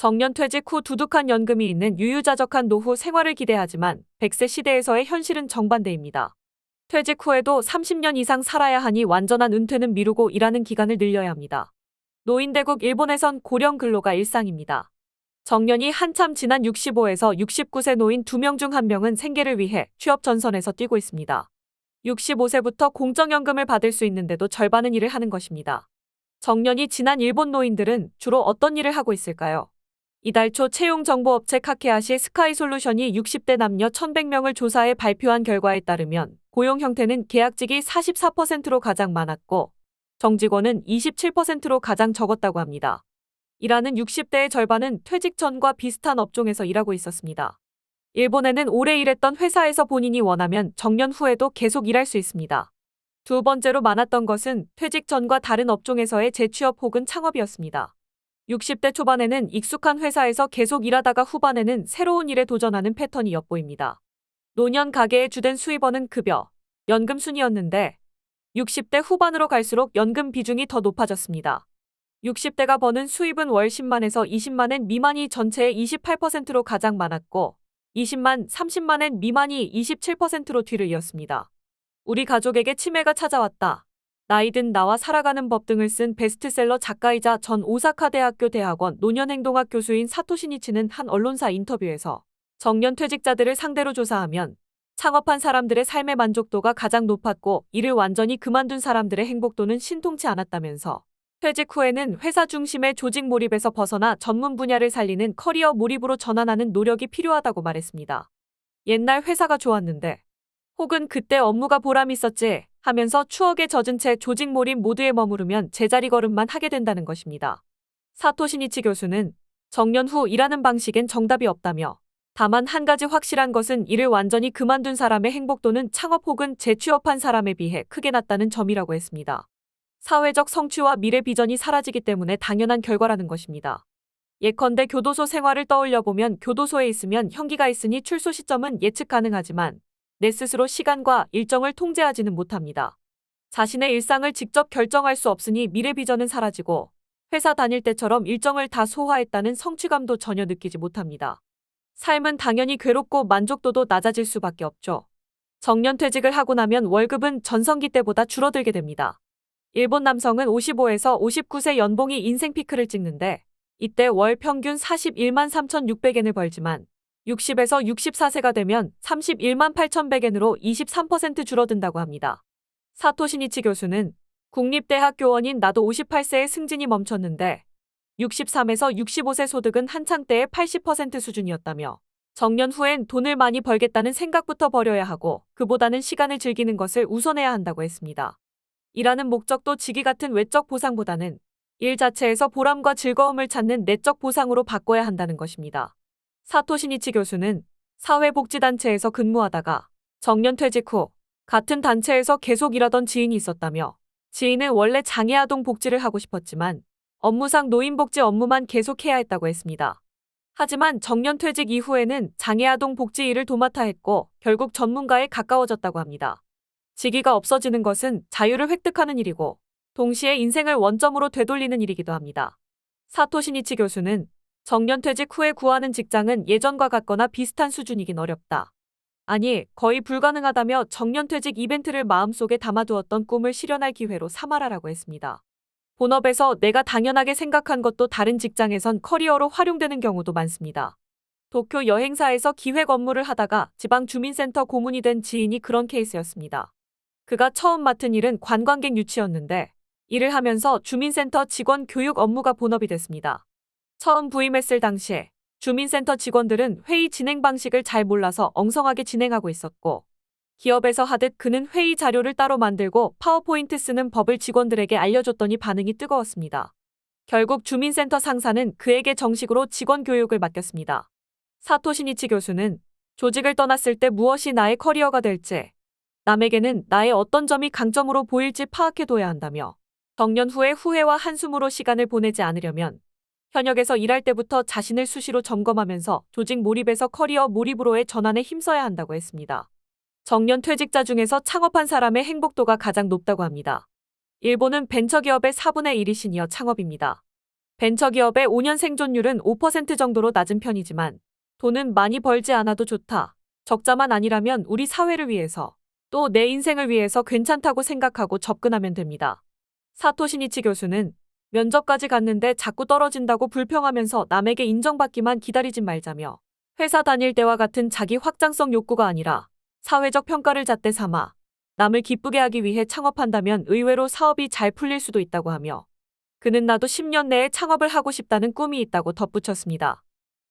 정년 퇴직 후 두둑한 연금이 있는 유유자적한 노후 생활을 기대하지만 100세 시대에서의 현실은 정반대입니다. 퇴직 후에도 30년 이상 살아야 하니 완전한 은퇴는 미루고 일하는 기간을 늘려야 합니다. 노인대국 일본에선 고령 근로가 일상입니다. 정년이 한참 지난 65에서 69세 노인 2명 중 1명은 생계를 위해 취업 전선에서 뛰고 있습니다. 65세부터 공적연금을 받을 수 있는데도 절반은 일을 하는 것입니다. 정년이 지난 일본 노인들은 주로 어떤 일을 하고 있을까요? 이달 초 채용정보업체 카케아시 스카이솔루션이 60대 남녀 1,100명을 조사해 발표한 결과에 따르면 고용 형태는 계약직이 44%로 가장 많았고 정직원은 27%로 가장 적었다고 합니다. 일하는 60대의 절반은 퇴직 전과 비슷한 업종에서 일하고 있었습니다. 일본에는 오래 일했던 회사에서 본인이 원하면 정년 후에도 계속 일할 수 있습니다. 두 번째로 많았던 것은 퇴직 전과 다른 업종에서의 재취업 혹은 창업이었습니다. 60대 초반에는 익숙한 회사에서 계속 일하다가 후반에는 새로운 일에 도전하는 패턴이 엿보입니다. 노년 가계의 주된 수입원은 급여, 연금 순이었는데 60대 후반으로 갈수록 연금 비중이 더 높아졌습니다. 60대가 버는 수입은 월 10만에서 20만엔 미만이 전체의 28%로 가장 많았고 20만, 30만엔 미만이 27%로 뒤를 이었습니다. 우리 가족에게 치매가 찾아왔다. 나이든 나와 살아가는 법 등을 쓴 베스트셀러 작가이자 전 오사카 대학교 대학원 노년행동학 교수인 사토시 니치는 한 언론사 인터뷰에서 정년 퇴직자들을 상대로 조사하면 창업한 사람들의 삶의 만족도가 가장 높았고 일을 완전히 그만둔 사람들의 행복도는 신통치 않았다면서 퇴직 후에는 회사 중심의 조직 몰입에서 벗어나 전문 분야를 살리는 커리어 몰입으로 전환하는 노력이 필요하다고 말했습니다. 옛날 회사가 좋았는데 혹은 그때 업무가 보람 있었지 하면서 추억에 젖은 채 조직 몰입 모드에 머무르면 제자리 걸음만 하게 된다는 것입니다. 사토시 니치 교수는 정년 후 일하는 방식엔 정답이 없다며 다만 한 가지 확실한 것은 일을 완전히 그만둔 사람의 행복도는 창업 혹은 재취업한 사람에 비해 크게 낮다는 점이라고 했습니다. 사회적 성취와 미래 비전이 사라지기 때문에 당연한 결과라는 것입니다. 예컨대 교도소 생활을 떠올려보면 교도소에 있으면 형기가 있으니 출소 시점은 예측 가능하지만 내 스스로 시간과 일정을 통제하지는 못합니다. 자신의 일상을 직접 결정할 수 없으니 미래 비전은 사라지고 회사 다닐 때처럼 일정을 다 소화했다는 성취감도 전혀 느끼지 못합니다. 삶은 당연히 괴롭고 만족도도 낮아질 수밖에 없죠. 정년 퇴직을 하고 나면 월급은 전성기 때보다 줄어들게 됩니다. 일본 남성은 55에서 59세 연봉이 인생 피크를 찍는데 이때 월 평균 41만 3,600엔을 벌지만 60에서 64세가 되면 31만 8,100엔으로 23% 줄어든다고 합니다. 사토시 니치 교수는 국립대학 교원인 나도 58세에 승진이 멈췄는데 63에서 65세 소득은 한창 때의 80% 수준이었다며 정년 후엔 돈을 많이 벌겠다는 생각부터 버려야 하고 그보다는 시간을 즐기는 것을 우선해야 한다고 했습니다. 일하는 목적도 직위 같은 외적 보상보다는 일 자체에서 보람과 즐거움을 찾는 내적 보상으로 바꿔야 한다는 것입니다. 사토시 니치 교수는 사회복지단체에서 근무하다가 정년 퇴직 후 같은 단체에서 계속 일하던 지인이 있었다며 지인은 원래 장애아동 복지를 하고 싶었지만 업무상 노인복지 업무만 계속해야 했다고 했습니다. 하지만 정년 퇴직 이후에는 장애아동 복지 일을 도맡아 했고 결국 전문가에 가까워졌다고 합니다. 직위가 없어지는 것은 자유를 획득하는 일이고 동시에 인생을 원점으로 되돌리는 일이기도 합니다. 사토시 니치 교수는 정년 퇴직 후에 구하는 직장은 예전과 같거나 비슷한 수준이긴 어렵다. 아니, 거의 불가능하다며 정년 퇴직 이벤트를 마음속에 담아두었던 꿈을 실현할 기회로 삼아라라고 했습니다. 본업에서 내가 당연하게 생각한 것도 다른 직장에선 커리어로 활용되는 경우도 많습니다. 도쿄 여행사에서 기획 업무를 하다가 지방 주민센터 고문이 된 지인이 그런 케이스였습니다. 그가 처음 맡은 일은 관광객 유치였는데 일을 하면서 주민센터 직원 교육 업무가 본업이 됐습니다. 처음 부임했을 당시에 주민센터 직원들은 회의 진행 방식을 잘 몰라서 엉성하게 진행하고 있었고 기업에서 하듯 그는 회의 자료를 따로 만들고 파워포인트 쓰는 법을 직원들에게 알려줬더니 반응이 뜨거웠습니다. 결국 주민센터 상사는 그에게 정식으로 직원 교육을 맡겼습니다. 사토시 니치 교수는 조직을 떠났을 때 무엇이 나의 커리어가 될지 남에게는 나의 어떤 점이 강점으로 보일지 파악해둬야 한다며 정년 후에 후회와 한숨으로 시간을 보내지 않으려면 현역에서 일할 때부터 자신을 수시로 점검하면서 조직 몰입에서 커리어 몰입으로의 전환에 힘써야 한다고 했습니다. 정년 퇴직자 중에서 창업한 사람의 행복도가 가장 높다고 합니다. 일본은 벤처기업의 4분의 1이 시니어 창업입니다. 벤처기업의 5년 생존율은 5% 정도로 낮은 편이지만 돈은 많이 벌지 않아도 좋다. 적자만 아니라면 우리 사회를 위해서 또 내 인생을 위해서 괜찮다고 생각하고 접근하면 됩니다. 사토시 니치 교수는 면접까지 갔는데 자꾸 떨어진다고 불평하면서 남에게 인정받기만 기다리지 말자며 회사 다닐 때와 같은 자기 확장성 욕구가 아니라 사회적 평가를 잣대 삼아 남을 기쁘게 하기 위해 창업한다면 의외로 사업이 잘 풀릴 수도 있다고 하며 그는 나도 10년 내에 창업을 하고 싶다는 꿈이 있다고 덧붙였습니다.